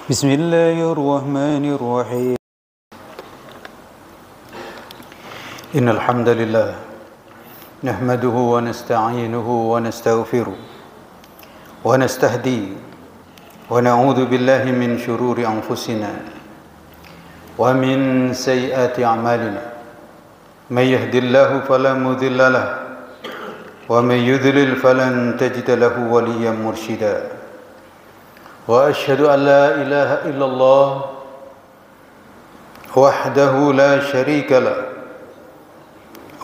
بسم الله الرحمن الرحيم إن الحمد لله نحمده ونستعينه ونستغفره ونستهديه ونعوذ بالله من شرور أنفسنا ومن سيئات أعمالنا من يهد الله فلا مضل له ومن يضلل فلن تجد له وليا مرشدا وأشهد أن لا إله إلا الله وحده لا شريك له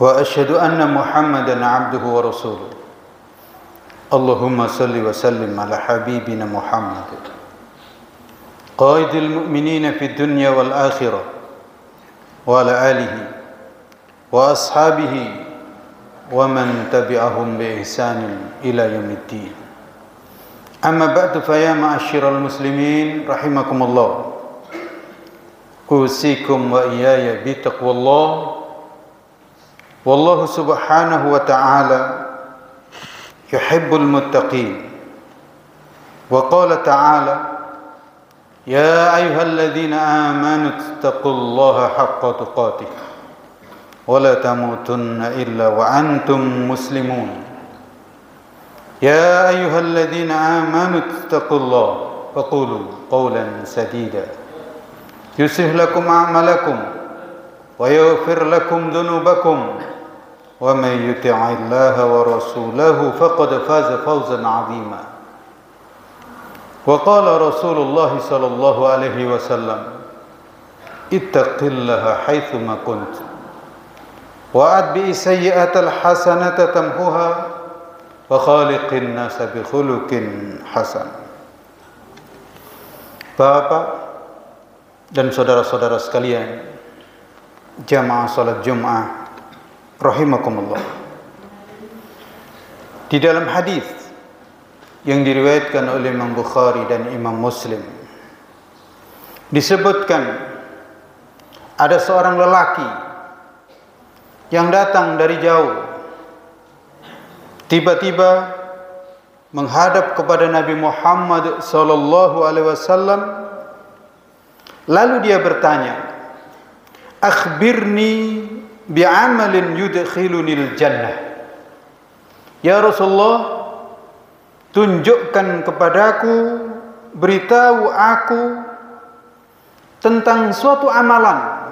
وأشهد أن محمدا عبده ورسوله اللهم صل وسلم على حبيبنا محمد قائد المؤمنين في الدنيا والآخرة وعلى آله وأصحابه ومن تبعهم بإحسان إلى يوم الدين أما بعد فيا معاشر المسلمين رحمكم الله أوصيكم وإياي بتقوى الله والله سبحانه وتعالى يحب المتقين وقال تعالى يا أيها الذين آمنوا اتقوا الله حق تقاته ولا تموتن إلا وأنتم مسلمون يا أيها الذين آمنوا اتقوا الله وقولوا قولا سديدا يصلح لكم أعمالكم ويغفر لكم ذنوبكم ومن يطع الله ورسوله فقد فاز فوزا عظيما وقال رسول الله صلى الله عليه وسلم اتق الله حيثما كنت وأتبع السيئة الحسنة تمحوها وخالق الناس بخلق حسن. Bapak dan saudara-saudara sekalian, jamaah salat Jumat rahimakumullah. Di dalam hadis yang diriwayatkan oleh Imam Bukhari dan Imam Muslim disebutkan ada seorang lelaki yang datang dari jauh, tiba-tiba menghadap kepada Nabi Muhammad sallallahu alaihi wasallam, lalu dia bertanya, "Akhbirni bi'amalin yudkhilunil jannah." Ya Rasulullah, tunjukkan kepadaku, beritahu aku tentang suatu amalan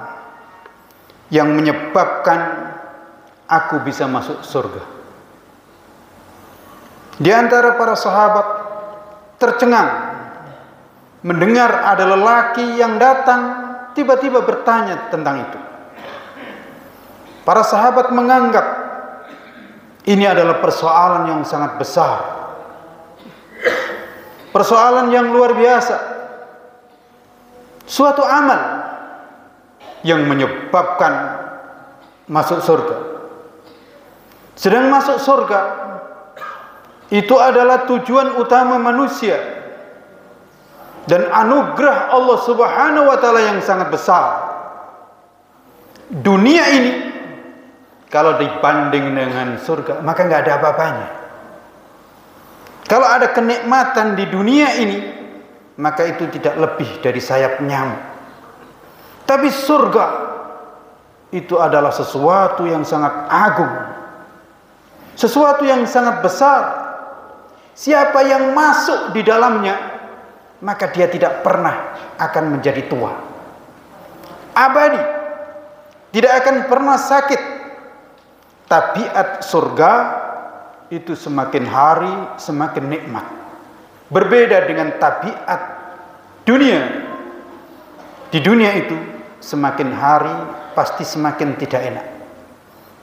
yang menyebabkan aku bisa masuk surga. Di antara para sahabat tercengang mendengar ada lelaki yang datang tiba-tiba bertanya tentang itu. Para sahabat menganggap ini adalah persoalan yang sangat besar, persoalan yang luar biasa, suatu amal yang menyebabkan masuk surga. Sedang masuk surga itu adalah tujuan utama manusia dan anugerah Allah Subhanahu wa taala yang sangat besar. Dunia ini kalau dibanding dengan surga maka enggak ada apa-apanya. Kalau ada kenikmatan di dunia ini maka itu tidak lebih dari sayap nyamuk. Tapi surga itu adalah sesuatu yang sangat agung, sesuatu yang sangat besar. Siapa yang masuk di dalamnya maka dia tidak pernah akan menjadi tua, abadi, tidak akan pernah sakit. Tabiat surga itu semakin hari semakin nikmat, berbeda dengan tabiat dunia. Di dunia itu semakin hari pasti semakin tidak enak.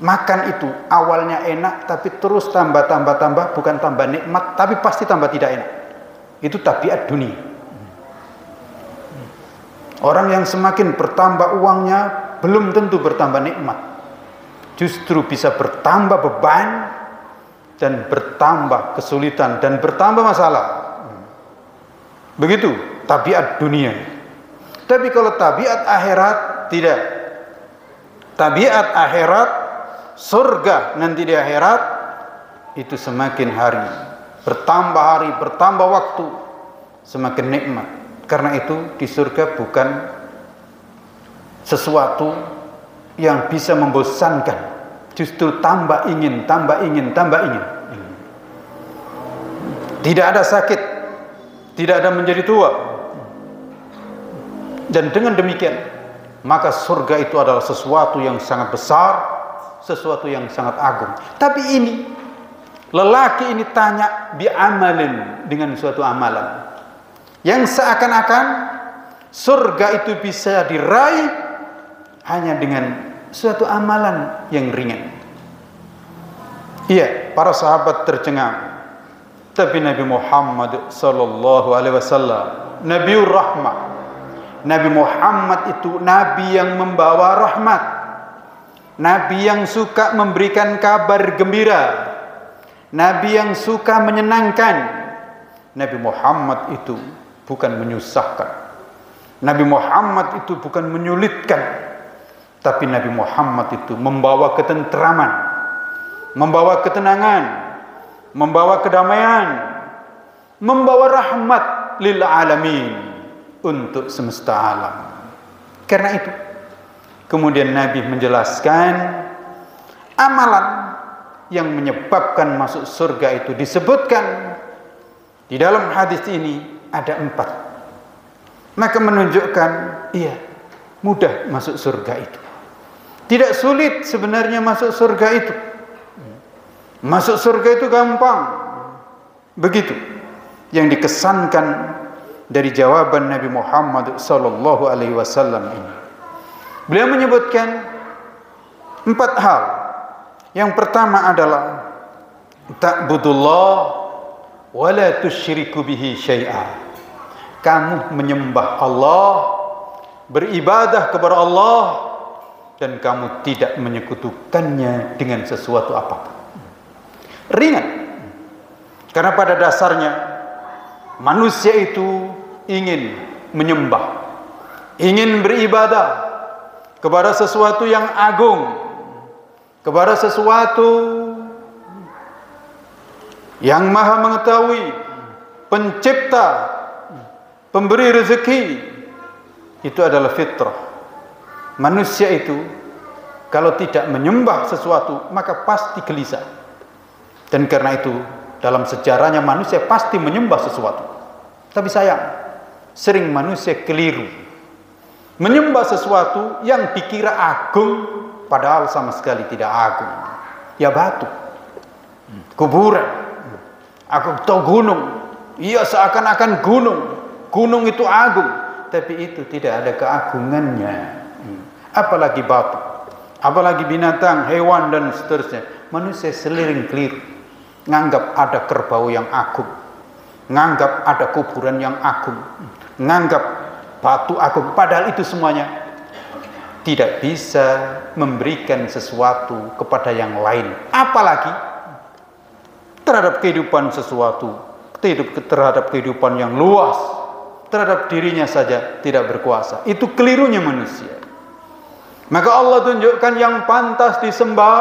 Makan itu awalnya enak tapi terus tambah, bukan tambah nikmat tapi pasti tambah tidak enak. Itu tabiat dunia. Orang yang semakin bertambah uangnya belum tentu bertambah nikmat, justru bisa bertambah beban dan bertambah kesulitan dan bertambah masalah. Begitu tabiat dunia. Tapi kalau tabiat akhirat tidak. Tabiat akhirat, surga nanti di akhirat itu semakin hari bertambah waktu semakin nikmat. Karena itu di surga bukan sesuatu yang bisa membosankan, justru tambah ingin, tambah ingin, tambah ingin. Tidak ada sakit, tidak ada menjadi tua. Dan dengan demikian, maka surga itu adalah sesuatu yang sangat besar, sesuatu yang sangat agung. Tapi ini, lelaki ini tanya bi'amalin, dengan suatu amalan yang seakan-akan surga itu bisa diraih hanya dengan suatu amalan yang ringan. Iya, para sahabat tercengang. Tapi Nabi Muhammad sallallahu alaihi wasallam, Nabiur Rahmah, Nabi Muhammad itu nabi yang membawa rahmat, nabi yang suka memberikan kabar gembira, nabi yang suka menyenangkan. Nabi Muhammad itu bukan menyusahkan. Nabi Muhammad itu bukan menyulitkan. Tapi Nabi Muhammad itu membawa ketentraman, membawa ketenangan, membawa kedamaian, membawa rahmat lil alamin, untuk semesta alam. Karena itu kemudian Nabi menjelaskan amalan yang menyebabkan masuk surga itu disebutkan di dalam hadis ini ada 4. Maka menunjukkan iya, mudah masuk surga itu. Tidak sulit sebenarnya masuk surga itu. Masuk surga itu gampang. Begitu yang dikesankan dari jawaban Nabi Muhammad sallallahu alaihi wasallam ini. Beliau menyebutkan 4 hal. Yang pertama adalah ta'budullah wa la tusyriku bihi syai'a. Kamu menyembah Allah, beribadah kepada Allah, dan kamu tidak menyekutukannya dengan sesuatu apapun. Ringan. Karena pada dasarnya manusia itu ingin menyembah, ingin beribadah kepada sesuatu yang agung, kepada sesuatu yang maha mengetahui, pencipta, pemberi rezeki. Itu adalah fitrah. Manusia itu kalau tidak menyembah sesuatu maka pasti gelisah. Dan karena itu dalam sejarahnya manusia pasti menyembah sesuatu. Tapi sayang, sering manusia keliru menyembah sesuatu yang dikira agung, padahal sama sekali tidak agung. Ya batu, kuburan, aku tahu gunung, iya seakan-akan gunung itu agung, tapi itu tidak ada keagungannya. Apalagi batu, apalagi binatang, hewan dan seterusnya. Manusia seliring keliru, nganggap ada kerbau yang agung, nganggap ada kuburan yang agung, nganggap batu agung, padahal itu semuanya tidak bisa memberikan sesuatu kepada yang lain. Apalagi terhadap kehidupan sesuatu, terhadap kehidupan yang luas, terhadap dirinya saja tidak berkuasa. Itu kelirunya manusia. Maka Allah tunjukkan yang pantas disembah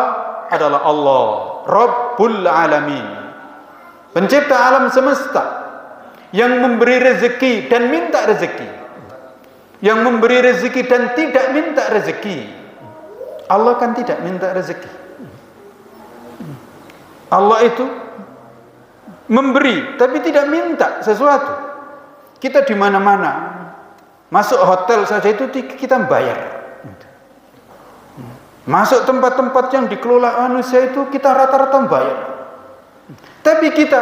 adalah Allah, Rabbul Alamin, pencipta alam semesta, yang memberi rezeki dan minta rezeki, yang memberi rezeki dan tidak minta rezeki. Allah kan tidak minta rezeki. Allah itu memberi tapi tidak minta sesuatu. Kita di mana-mana masuk hotel saja itu kita bayar. Masuk tempat-tempat yang dikelola manusia itu kita rata-rata bayar. Tapi kita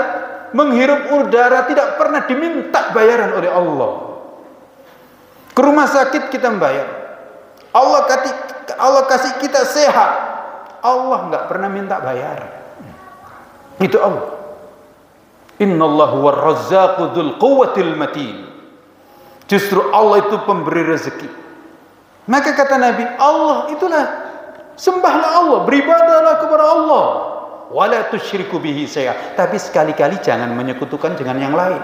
menghirup udara tidak pernah diminta bayaran oleh Allah. Ke rumah sakit kita bayar. Allah kasih kita sehat. Allah nggak pernah minta bayaran. Itu Allah. Innallahu war-razzaqu dzul quwwatil matin. Justru Allah itu pemberi rezeki. Maka kata Nabi, Allah itulah, sembahlah Allah, beribadahlah kepada Allah. Wala tusyriku bihi syai'a. Tapi sekali-kali jangan menyekutukan dengan yang lain.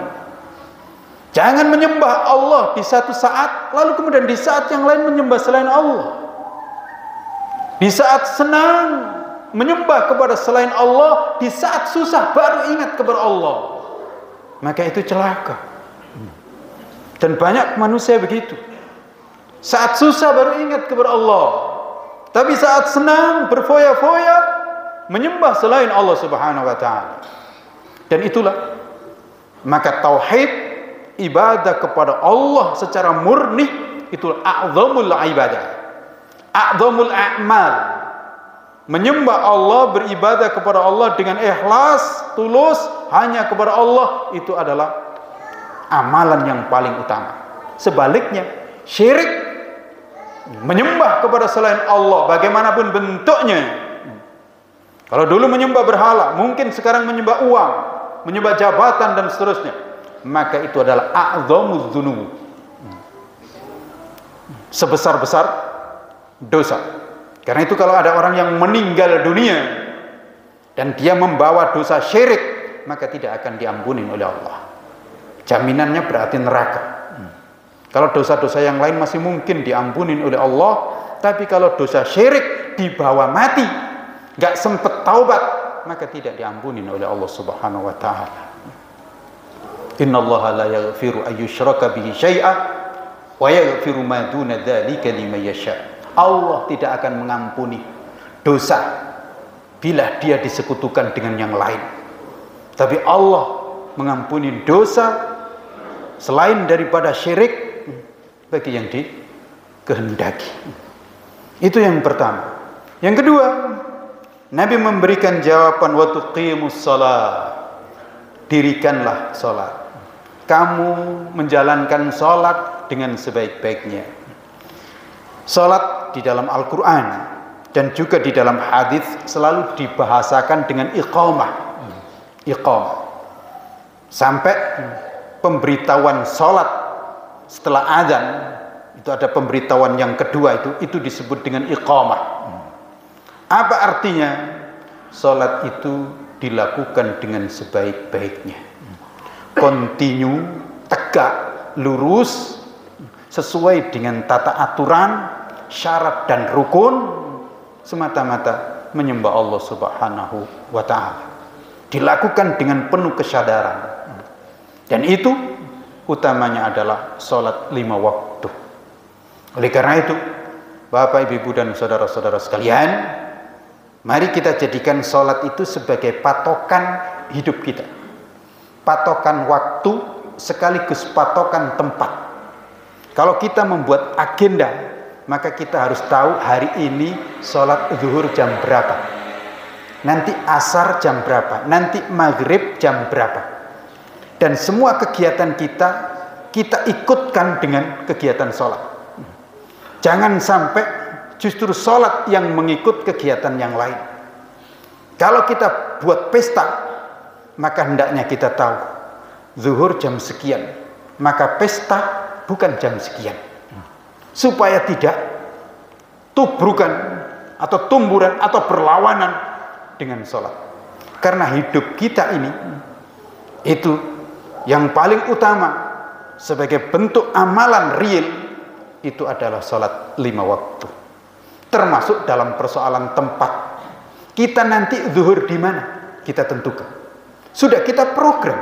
Jangan menyembah Allah di satu saat, lalu kemudian di saat yang lain menyembah selain Allah. Di saat senang menyembah kepada selain Allah, di saat susah baru ingat kepada Allah. Maka itu celaka. Dan banyak manusia begitu. Saat susah baru ingat kepada Allah. Tapi saat senang berfoya-foya menyembah selain Allah Subhanahu wa taala. Dan itulah maka tauhid, ibadah kepada Allah secara murni, itu a'zamul ibadah, a'zamul a'mal. Menyembah Allah, beribadah kepada Allah dengan ikhlas, tulus hanya kepada Allah, itu adalah amalan yang paling utama. Sebaliknya, syirik, menyembah kepada selain Allah bagaimanapun bentuknya. Kalau dulu menyembah berhala, mungkin sekarang menyembah uang, menyembah jabatan dan seterusnya, maka itu adalah a'zamuz dzunub, sebesar-besar dosa. Karena itu kalau ada orang yang meninggal dunia dan dia membawa dosa syirik, maka tidak akan diampuni oleh Allah. Jaminannya berarti neraka. Kalau dosa-dosa yang lain masih mungkin diampuni oleh Allah, tapi kalau dosa syirik dibawa mati, gak sempet taubat, maka tidak diampuni oleh Allah Subhanahu wa taala. Innallaha la yaghfiru ayyushraka bihi syai'a wa yaghfiru ma duna dzalika liman yasha. Allah tidak akan mengampuni dosa bila dia disekutukan dengan yang lain. Tapi Allah mengampuni dosa selain daripada syirik bagi yang dikehendaki. Itu yang pertama. Yang kedua, Nabi memberikan jawaban wa tuqimus shalah. Dirikanlah salat. Kamu menjalankan salat dengan sebaik-baiknya. Salat di dalam Al-Quran dan juga di dalam hadis selalu dibahasakan dengan iqamah. Iqamah. Sampai pemberitahuan salat setelah azan, itu ada pemberitahuan yang kedua, itu disebut dengan iqamah. Apa artinya? Salat itu dilakukan dengan sebaik-baiknya. Kontinu, tegak, lurus, sesuai dengan tata aturan, syarat dan rukun, semata-mata menyembah Allah Subhanahu wa ta'ala. Dilakukan dengan penuh kesadaran. Dan itu utamanya adalah sholat 5 waktu. Oleh karena itu, Bapak, Ibu, dan saudara-saudara sekalian, mari kita jadikan sholat itu sebagai patokan hidup kita. Patokan waktu sekaligus patokan tempat. Kalau kita membuat agenda, maka kita harus tahu hari ini sholat zuhur jam berapa, nanti asar jam berapa, nanti maghrib jam berapa. Dan semua kegiatan kita ikutkan dengan kegiatan sholat. Jangan sampai justru sholat yang mengikut kegiatan yang lain. Kalau kita buat pesta, maka hendaknya kita tahu zuhur jam sekian, maka pesta bukan jam sekian, supaya tidak tubrukan atau tumburan atau berlawanan dengan sholat. Karena hidup kita ini, itu yang paling utama sebagai bentuk amalan real, itu adalah sholat 5 waktu. Termasuk dalam persoalan tempat. Kita nanti zuhur di mana? Kita tentukan. Sudah kita program.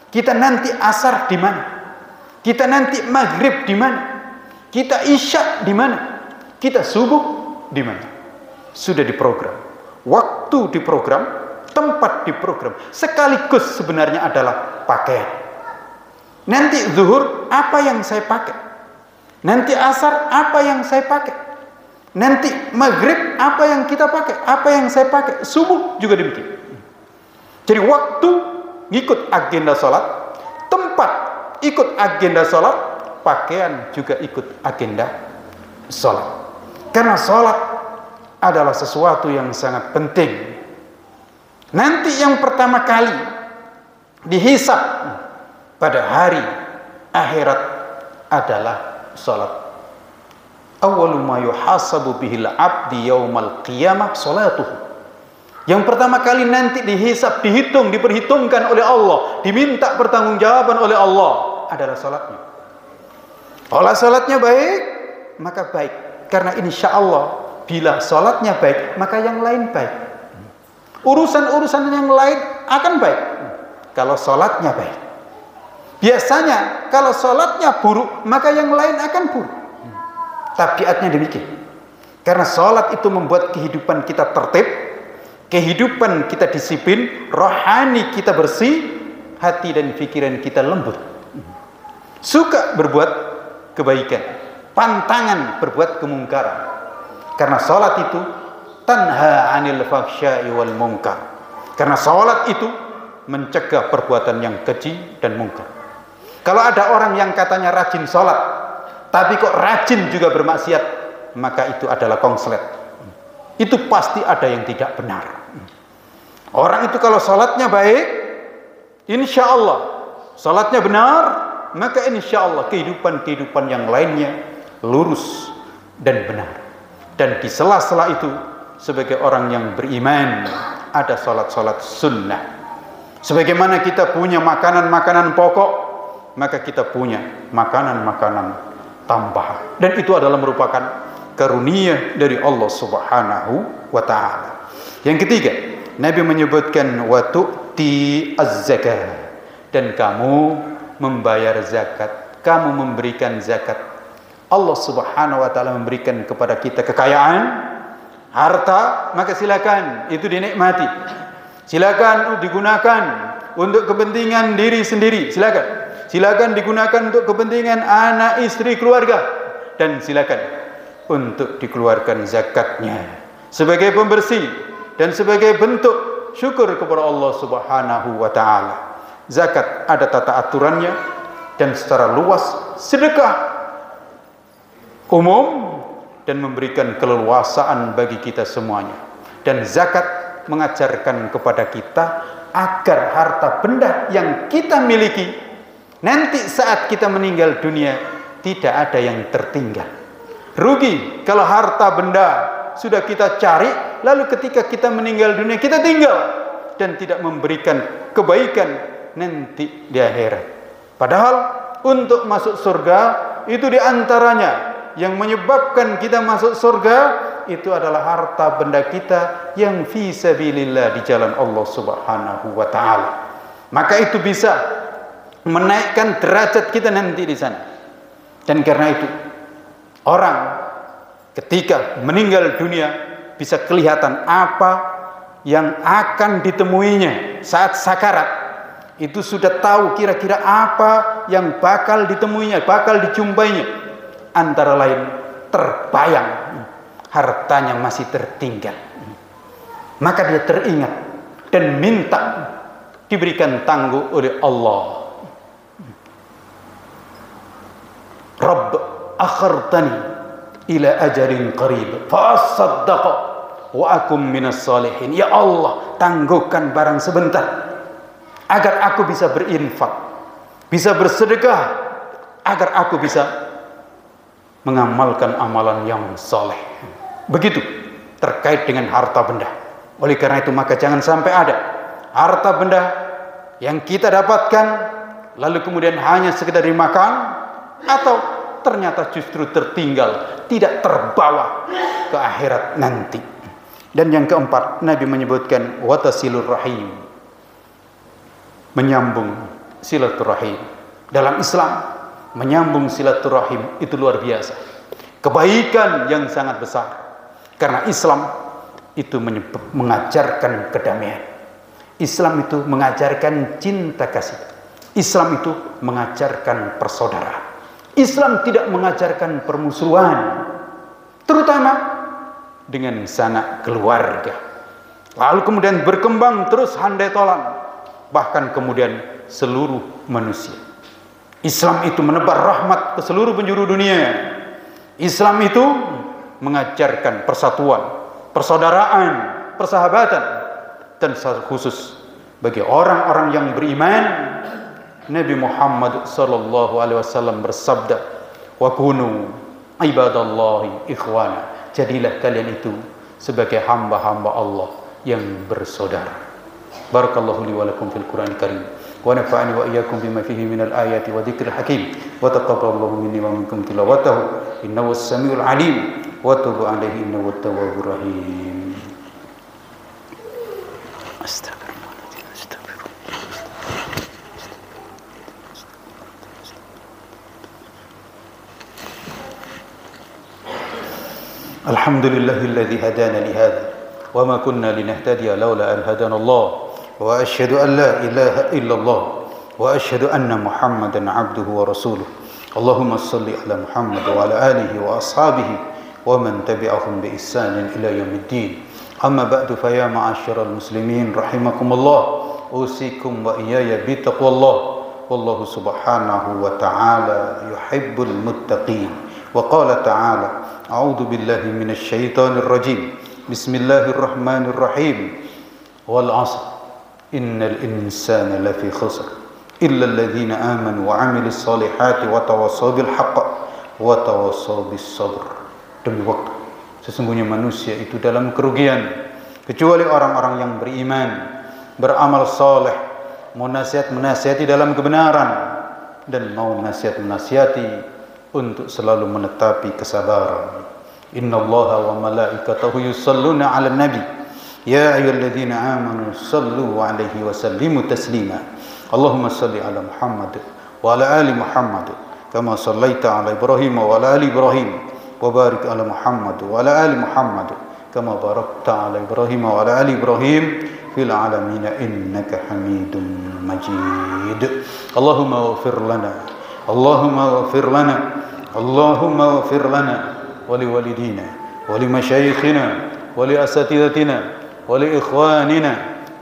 Kita nanti asar di mana? Kita nanti maghrib di mana? Kita isya di mana? Kita subuh di mana? Sudah diprogram. Waktu diprogram, tempat diprogram. Sekaligus sebenarnya adalah pakaian. Nanti zuhur apa yang saya pakai? Nanti asar apa yang saya pakai? Nanti maghrib apa yang kita pakai? Apa yang saya pakai? Subuh juga demikian. Jadi waktu ngikut agenda sholat, tempat ikut agenda sholat, pakaian juga ikut agenda sholat. Karena sholat adalah sesuatu yang sangat penting. Nanti yang pertama kali dihisab pada hari akhirat adalah sholat. Awwalu ma yuhasabu bihil abdi yaumal qiyamah sholatuhu. Yang pertama kali nanti dihisab, dihitung, diperhitungkan oleh Allah, diminta pertanggungjawaban oleh Allah adalah salatnya. Kalau salatnya baik, maka baik. Karena insya Allah bila salatnya baik, maka yang lain baik. Urusan-urusan yang lain akan baik kalau salatnya baik. Biasanya kalau sholatnya buruk, maka yang lain akan buruk. Tabiatnya demikian. Karena sholat itu membuat kehidupan kita tertib, kehidupan kita disiplin, rohani kita bersih, hati dan pikiran kita lembut. Suka berbuat kebaikan, pantangan berbuat kemungkaran. Karena sholat itu tanha 'anil fahsya'i wal munkar. Karena sholat itu mencegah perbuatan yang keji dan mungkar. Kalau ada orang yang katanya rajin sholat, tapi kok rajin juga bermaksiat, maka itu adalah konslet. Itu pasti ada yang tidak benar. Orang itu kalau sholatnya baik, insya Allah sholatnya benar, maka insya Allah kehidupan yang lainnya lurus dan benar. Dan di sela-sela itu, sebagai orang yang beriman, ada sholat-sholat sunnah. Sebagaimana kita punya makanan-makanan pokok, maka kita punya makanan-makanan tambahan. Dan itu adalah merupakan karunia dari Allah Subhanahu wa ta'ala. Yang ketiga, Nabi menyebutkan wa tu'ti az-zakah, dan kamu membayar zakat, kamu memberikan zakat. Allah Subhanahu wa ta'ala memberikan kepada kita kekayaan, harta, maka silakan itu dinikmati. Silakan digunakan untuk kepentingan diri sendiri, silakan. Silakan digunakan untuk kepentingan anak, istri, keluarga, dan silakan untuk dikeluarkan zakatnya sebagai pembersih dan sebagai bentuk syukur kepada Allah Subhanahu wa ta'ala. Zakat ada tata aturannya, dan secara luas sedekah umum dan memberikan keleluasaan bagi kita semuanya. Dan zakat mengajarkan kepada kita agar harta benda yang kita miliki nanti saat kita meninggal dunia tidak ada yang tertinggal. Rugi kalau harta benda sudah kita cari, lalu ketika kita meninggal dunia kita tinggal dan tidak memberikan kebaikan nanti di akhirat. Padahal untuk masuk surga itu diantaranya yang menyebabkan kita masuk surga itu adalah harta benda kita yang fi sabilillah, di jalan Allah Subhanahu wa ta'ala. Maka itu bisa menaikkan derajat kita nanti di sana. Dan karena itu orang ketika meninggal dunia bisa kelihatan apa yang akan ditemuinya saat sakarat. Itu sudah tahu kira-kira apa yang bakal ditemuinya, bakal dijumpainya. Antara lain terbayang hartanya masih tertinggal, maka dia teringat dan minta diberikan tangguh oleh Allah. Rabb akhartani ila ajalin qarib fa asaddaqa wa akum minas salihin. Ya Allah, tangguhkan barang sebentar agar aku bisa berinfak, bisa bersedekah, agar aku bisa mengamalkan amalan yang saleh. Begitu terkait dengan harta benda. Oleh karena itu maka jangan sampai ada harta benda yang kita dapatkan lalu kemudian hanya sekedar dimakan, atau ternyata justru tertinggal, tidak terbawa ke akhirat nanti. Dan yang keempat, Nabi menyebutkan watasilur rahim, menyambung silaturahim. Dalam Islam menyambung silaturahim itu luar biasa, kebaikan yang sangat besar. Karena Islam itu mengajarkan kedamaian, Islam itu mengajarkan cinta kasih, Islam itu mengajarkan persaudaraan. Islam tidak mengajarkan permusuhan, terutama dengan sanak keluarga. Lalu kemudian berkembang terus handai tolan, bahkan kemudian seluruh manusia. Islam itu menebar rahmat ke seluruh penjuru dunia. Islam itu mengajarkan persatuan, persaudaraan, persahabatan, dan secara khusus bagi orang-orang yang beriman. Nabi Muhammad sallallahu alaihi wasallam bersabda, "Wa kunu ibadallahi ikhwana." Jadilah kalian itu sebagai hamba-hamba Allah yang bersaudara. Barakallahu li wa lakum fil Qur'anil Karim. Wa nafa'ani wa iyyakum bima fihi minal ayati wa dzikril hakim. Wa taqabbalallahu minni wa minkum tilawatahu. Innahu as-sami'ul 'alim. Wa tub 'alaihi innahu at-tawwabur rahim. Astagfirullah. Alhamdulillahilladzi hadana li hadza wa ma kunna linahtadiya laula an hadana Allah wa asyhadu an la ilaha illallah wa asyhadu anna Muhammadan abduhu wa rasuluh. Allahumma salli ala Muhammad wa ala alihi wa ashabihi wa man tabi'ahum bi ihsanin ila yaumiddin. Amma ba'du, fa ya ma'asyiral muslimin rahimakumullah, usikum wa iyaya bi taqwallah. Wallahu subhanahu wa ta'ala yuhibbul muttaqin. Wa qala ta'ala, a'udzu billahi minasy syaithanir rajim. Bismillahirrahmanirrahim. Wal 'asr innal insana lafi khusr illa alladhina amanu wa 'amilus solihati wa tawassaw bil haqq wa tawassaw bis sabr. Demi waktu, sesungguhnya manusia itu dalam kerugian kecuali orang-orang yang beriman, beramal soleh, mau nasihat-menasihati dalam kebenaran, dan mau nasihat-menasihati untuk selalu menetapi kesabaran. Innallaha wa malaikatahu yusalluna 'alan nabi ya ayyuhalladzina amanu sallu 'alaihi wa sallimu taslima. Allahumma salli 'ala Muhammad wa 'ala ali Muhammad kama shallaita 'ala Ibrahim wa 'ala ali Ibrahim wa barik 'ala Muhammad wa 'ala ali Muhammad kama barakta 'ala Ibrahim wa 'ala ali Ibrahim fil 'alamin innaka Hamidum Majid. Allahumma ighfir lana, Allahumma ighfir lana, Allahumma ighfir lana wa liwalidina wa limasyayikhina wa liasatidatina wa liikhwanina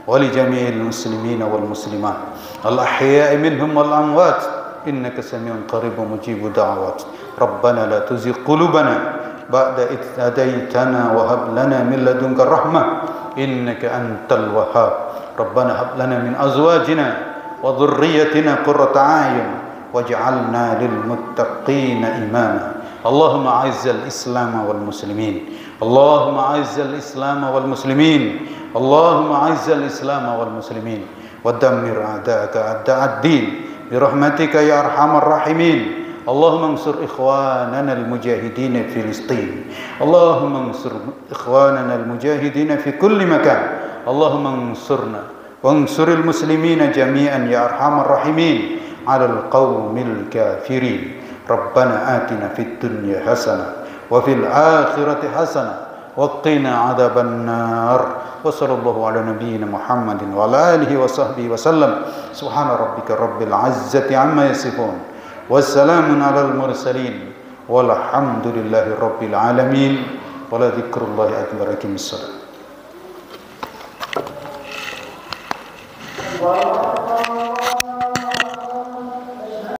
wa lijami'il muslimina wal muslimat al ahya'i minhum wal amwat innaka samiun qaribun mujibud da'awat. Rabbana la tuzigh qulubana ba'da idh hadaytana wa hab lana min ladunka rahmah innaka antal wahhab. Rabbana hab lana min azwajina wa dhurriyyatina qurrata a'yun waj'alna lil muttaqina imama. Allahumma a'izzal Islam wal muslimin, Allahumma a'izzal Islam wal muslimin, Allahumma a'izzal Islam wal muslimin wa dammir a'da'aka a'da'ad din bi rahmatika ya arhamar rahimin. Allahumma ansur ikhwanana al-mujahidin fi Filistin, Allahumma ansur ikhwanana al-mujahidin fi kulli makan. Allahumma ansurna wa ansuril muslimina jami'an ya arhamar rahimin 'alal qaumil kafirin. Rabbana atina fid dunya hasanah wa fil akhirati hasanah wa qina 'adzaban nar. Wa sallallahu ala nabiyyina Muhammadin wa ala alihi wa sahbihi wa sallam. Subhana rabbika rabbil 'izzati 'amma yasifun. Wassalamun alal mursalin walhamdulillahi rabbil alamin. Wala dzikrullahi akbar. Aqimissalam.